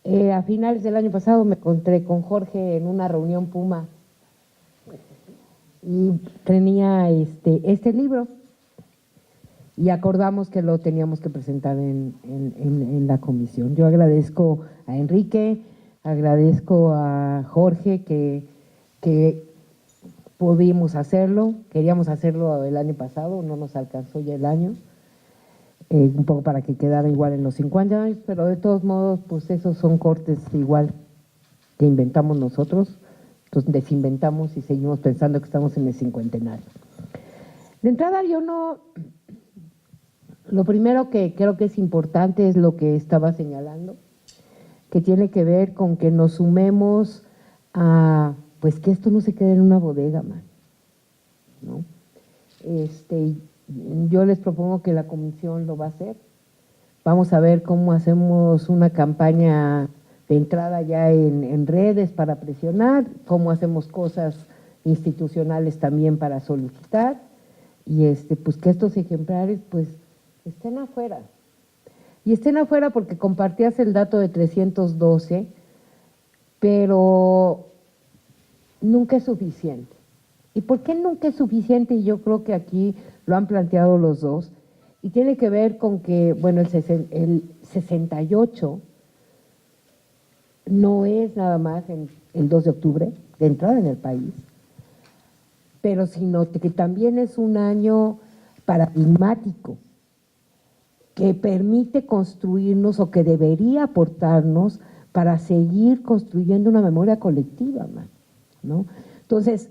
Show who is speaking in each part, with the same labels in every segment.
Speaker 1: A finales del año pasado me encontré con Jorge en una reunión Puma y tenía este libro y acordamos que lo teníamos que presentar en la comisión. Yo agradezco a Enrique, agradezco a Jorge que pudimos hacerlo, queríamos hacerlo el año pasado, no nos alcanzó ya el año, un poco para que quedara igual en los 50 años, pero de todos modos, pues esos son cortes igual que inventamos nosotros, entonces desinventamos y seguimos pensando que estamos en el cincuentenario. De entrada yo no, lo primero que creo que es importante es lo que estaba señalando, que tiene que ver con que nos sumemos a, pues que esto no se quede en una bodega, man, ¿no? Yo les propongo que la comisión lo va a hacer. Vamos a ver cómo hacemos una campaña de entrada ya en redes para presionar, cómo hacemos cosas institucionales también para solicitar y pues que estos ejemplares pues estén afuera. Y estén afuera porque compartías el dato de 312, pero nunca es suficiente. ¿Y por qué nunca es suficiente? Y yo creo que aquí lo han planteado los dos, y tiene que ver con que, bueno, el 68 no es nada más el 2 de octubre, de entrada en el país, pero sino que también es un año paradigmático, que permite construirnos o que debería aportarnos para seguir construyendo una memoria colectiva, ¿no? Entonces,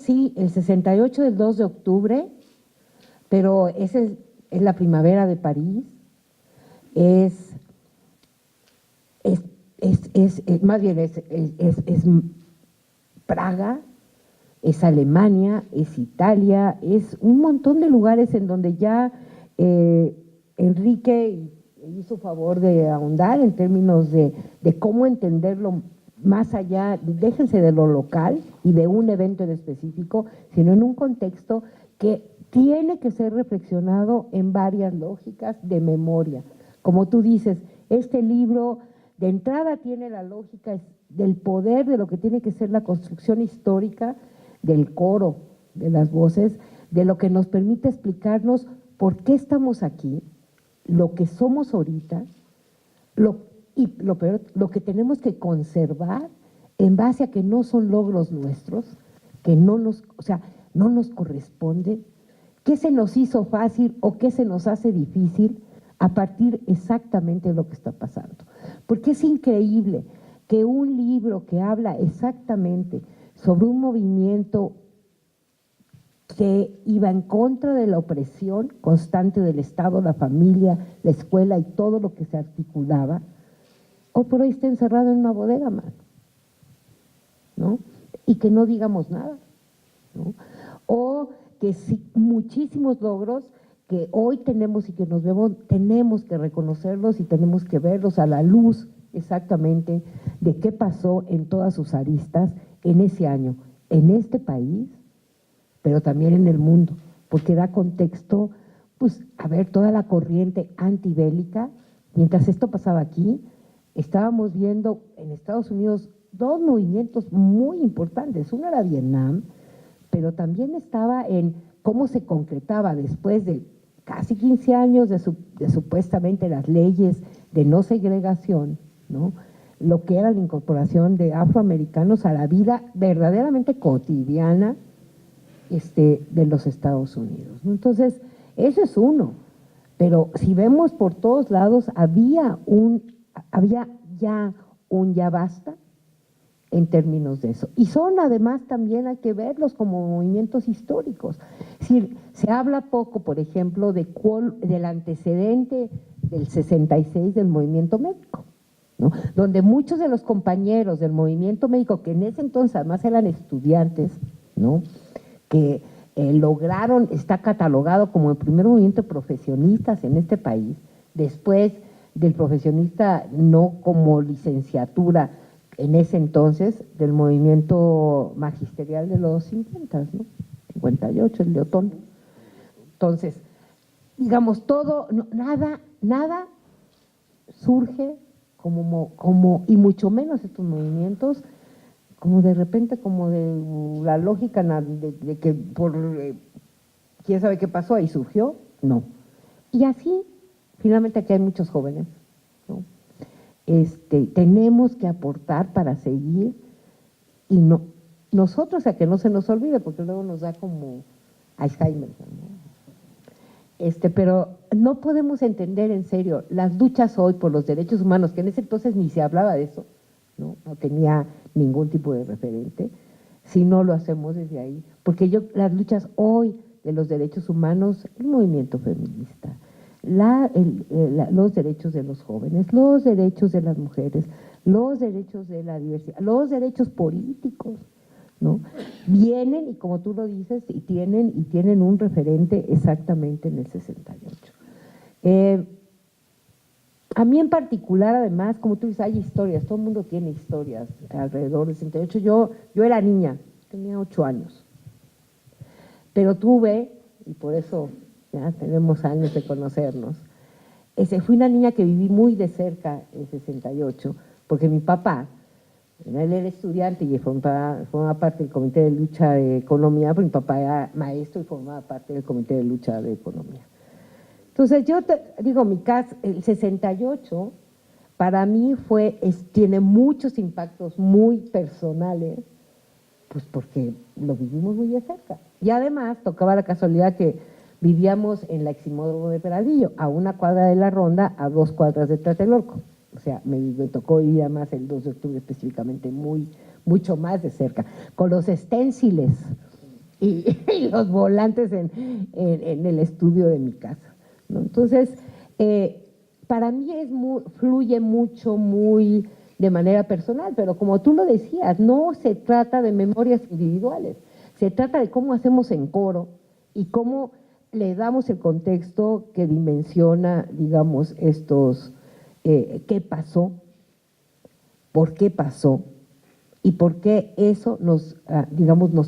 Speaker 1: sí, el 68 del 2 de octubre, pero es la primavera de París, más bien es Praga, es Alemania, es Italia, es un montón de lugares en donde ya Enrique hizo favor de ahondar en términos de cómo entenderlo más allá, déjense de lo local y de un evento en específico, sino en un contexto que tiene que ser reflexionado en varias lógicas de memoria. Como tú dices, este libro de entrada tiene la lógica del poder de lo que tiene que ser la construcción histórica del coro, de las voces, de lo que nos permite explicarnos por qué estamos aquí, lo que somos ahorita, y lo peor, lo que tenemos que conservar en base a que no son logros nuestros, que no nos corresponde, qué se nos hizo fácil o qué se nos hace difícil a partir exactamente de lo que está pasando. Porque es increíble que un libro que habla exactamente sobre un movimiento que iba en contra de la opresión constante del Estado, la familia, la escuela y todo lo que se articulaba, hoy por hoy está encerrado en una bodega, ¿no? Y que no digamos nada, ¿no? O que sí, muchísimos logros que hoy tenemos y que nos vemos, tenemos que reconocerlos y tenemos que verlos a la luz exactamente de qué pasó en todas sus aristas en ese año, en este país, pero también en el mundo, porque da contexto, pues, a ver, toda la corriente antibélica. Mientras esto pasaba aquí, estábamos viendo en Estados Unidos dos movimientos muy importantes. Uno era Vietnam, pero también estaba en cómo se concretaba después de casi 15 años de supuestamente las leyes de no segregación, ¿no? Lo que era la incorporación de afroamericanos a la vida verdaderamente cotidiana de los Estados Unidos, ¿no? Entonces, eso es uno, pero si vemos por todos lados, había ya un ya basta en términos de eso. Y son además también hay que verlos como movimientos históricos. Es decir, se habla poco, por ejemplo, del antecedente del 66 del movimiento médico, ¿no? Donde muchos de los compañeros del movimiento médico, que en ese entonces además eran estudiantes, ¿no?, que lograron, está catalogado como el primer movimiento de profesionistas en este país, después del profesionista no como licenciatura en ese entonces, del movimiento magisterial de los 50, ¿no? 58, el de Otón. Entonces, digamos, todo, nada surge y mucho menos estos movimientos, como de repente, como de la lógica de que por quién sabe qué pasó, ahí surgió, no. Y así, finalmente aquí hay muchos jóvenes, ¿no? Tenemos que aportar para seguir y no, nosotros a que no se nos olvide, porque luego nos da como Alzheimer, ¿no? Pero no podemos entender en serio las luchas hoy por los derechos humanos, que en ese entonces ni se hablaba de eso, ¿no? No tenía ningún tipo de referente, si no lo hacemos desde ahí, porque las luchas hoy de los derechos humanos, el movimiento feminista, los derechos de los jóvenes, los derechos de las mujeres, los derechos de la diversidad, los derechos políticos, ¿no? Vienen, y como tú lo dices, y tienen un referente exactamente en el 68. A mí en particular, además, como tú dices, hay historias, todo el mundo tiene historias alrededor del 68. Yo era niña, tenía 8 años, pero tuve, y por eso ya tenemos años de conocernos, fui una niña que viví muy de cerca el 68, porque mi papá, él era estudiante y formaba parte del Comité de Lucha de Economía, porque mi papá era maestro y formaba parte del Comité de Lucha de Economía. Entonces yo te digo, mi caso, el 68 para mí tiene muchos impactos muy personales, pues porque lo vivimos muy de cerca. Y además tocaba la casualidad que vivíamos en la Eximódromo de Peralvillo, a 1 cuadra de la Ronda, a 2 cuadras de Tlatelolco. O sea, me tocó ir además el 2 de octubre específicamente mucho más de cerca, con los esténciles y los volantes en el estudio de mi casa, ¿no? Entonces, para mí fluye mucho, muy de manera personal, pero como tú lo decías, no se trata de memorias individuales, se trata de cómo hacemos en coro y cómo le damos el contexto que dimensiona, digamos, qué pasó, por qué pasó y por qué eso nos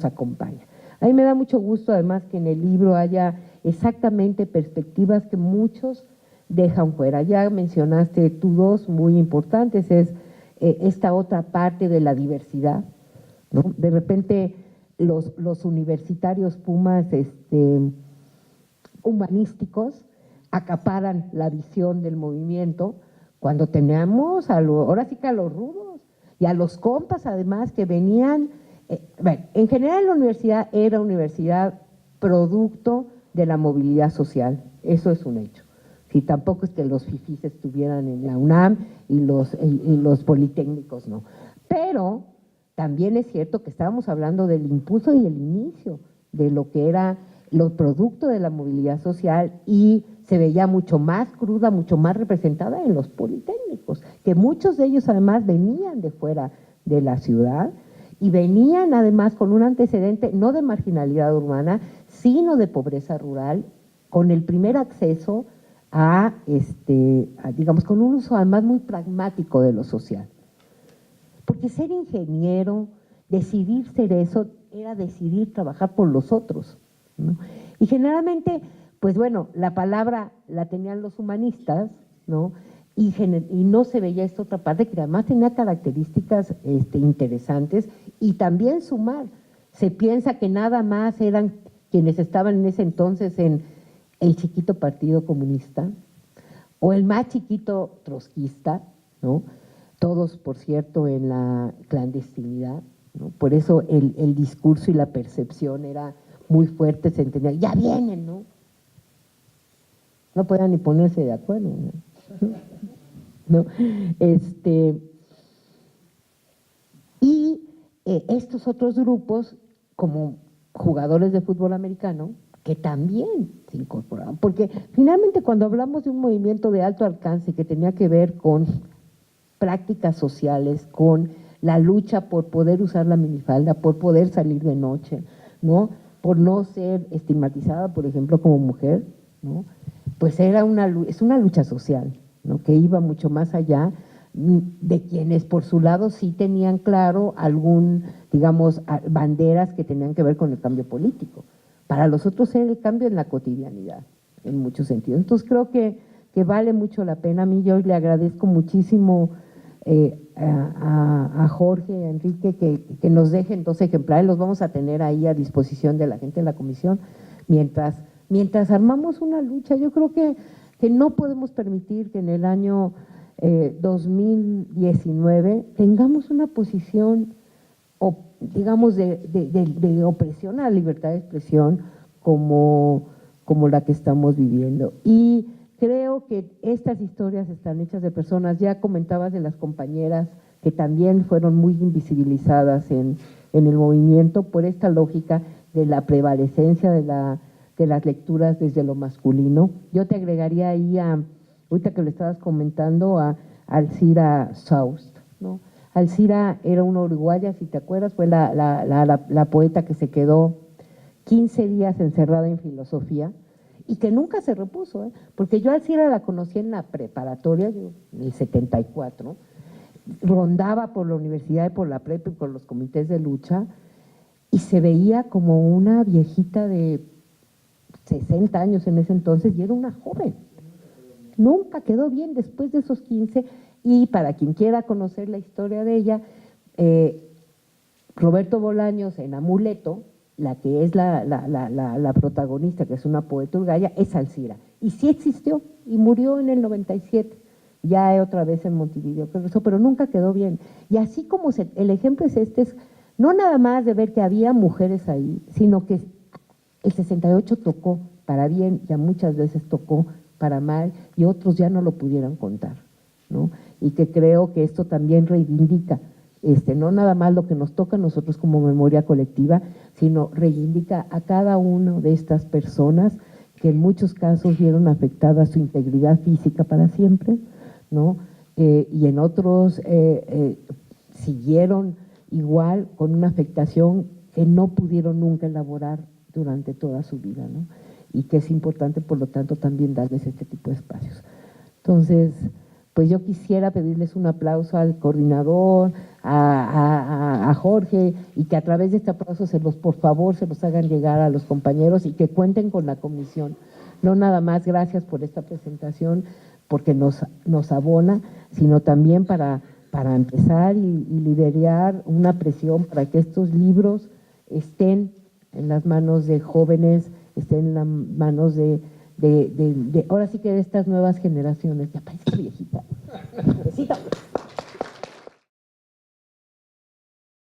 Speaker 1: acompaña. A mí me da mucho gusto además que en el libro haya exactamente perspectivas que muchos dejan fuera. Ya mencionaste tú dos muy importantes, es esta otra parte de la diversidad, ¿no? De repente los universitarios Pumas humanísticos acaparan la visión del movimiento, cuando teníamos ahora sí que a los rudos y a los compas además que venían, bueno, en general la universidad era universidad producto de la movilidad social, eso es un hecho. Si tampoco es que los fifís estuvieran en la UNAM y los politécnicos no, pero también es cierto que estábamos hablando del impulso y el inicio de lo que era los productos de la movilidad social y se veía mucho más cruda, mucho más representada en los politécnicos, que muchos de ellos además venían de fuera de la ciudad y venían además con un antecedente no de marginalidad urbana, sino de pobreza rural, con el primer acceso digamos, con un uso además muy pragmático de lo social. Porque ser ingeniero, decidir ser eso, era decidir trabajar por los otros, ¿no? Y generalmente, pues bueno, la palabra la tenían los humanistas, ¿no? Y no se veía esta otra parte que además tenía características interesantes y también sumar. Se piensa que nada más eran quienes estaban en ese entonces en el chiquito Partido Comunista o el más chiquito trotskista, ¿no? Todos, por cierto, en la clandestinidad, ¿no? Por eso el discurso y la percepción era muy fuerte, se entendía, ya vienen, ¿no? No podían ni ponerse de acuerdo, ¿no? ¿No? Y estos otros grupos, como jugadores de fútbol americano, que también se incorporaban, porque finalmente cuando hablamos de un movimiento de alto alcance que tenía que ver con prácticas sociales, con la lucha por poder usar la minifalda, por poder salir de noche, ¿no? Por no ser estigmatizada, por ejemplo, como mujer, ¿no? Pues es una lucha social, ¿no? Que iba mucho más allá de quienes por su lado sí tenían claro digamos, banderas que tenían que ver con el cambio político. Para los otros era el cambio en la cotidianidad, en muchos sentidos. Entonces creo que vale mucho la pena. A mí yo le agradezco muchísimo a Jorge, a Enrique, que nos dejen 2 ejemplares, los vamos a tener ahí a disposición de la gente de la comisión, mientras armamos una lucha. Yo creo que no podemos permitir que en el año 2019 tengamos una posición, digamos, de opresión a la libertad de expresión como la que estamos viviendo. Y creo que estas historias están hechas de personas, ya comentabas de las compañeras que también fueron muy invisibilizadas en el movimiento por esta lógica de la prevalecencia de las lecturas desde lo masculino. Yo te agregaría ahí, ahorita que lo estabas comentando, a Alcira Saust, ¿no? Alcira era una uruguaya, si te acuerdas, fue la poeta que se quedó 15 días encerrada en filosofía y que nunca se repuso, porque yo a Alcira la conocí en la preparatoria, en el 74, rondaba por la universidad y por la prepa y por los comités de lucha y se veía como una viejita de 60 años en ese entonces y era una joven. Nunca quedó bien después de esos 15, y para quien quiera conocer la historia de ella, Roberto Bolaños en Amuleto, la que es la protagonista, que es una poeta uruguaya, es Alcira, y sí existió, y murió en el 97, ya otra vez en Montevideo, pero nunca quedó bien. Y así como el ejemplo es no nada más de ver que había mujeres ahí, sino que el 68 tocó para bien, ya muchas veces tocó para mal, y otros ya no lo pudieron contar, ¿no? Y que creo que esto también reivindica, no nada más lo que nos toca a nosotros como memoria colectiva, sino reivindica a cada una de estas personas que en muchos casos vieron afectada su integridad física para siempre, ¿no? Y en otros siguieron igual con una afectación que no pudieron nunca elaborar durante toda su vida, ¿no? Y que es importante, por lo tanto, también darles este tipo de espacios. Entonces, pues yo quisiera pedirles un aplauso al coordinador, a Jorge, y que a través de este aplauso por favor se los hagan llegar a los compañeros y que cuenten con la comisión. No nada más gracias por esta presentación, porque nos abona, sino también para empezar y liderar una presión para que estos libros estén en las manos de jóvenes, estén en las manos ahora sí que de estas nuevas generaciones. Ya parece viejita. Besito.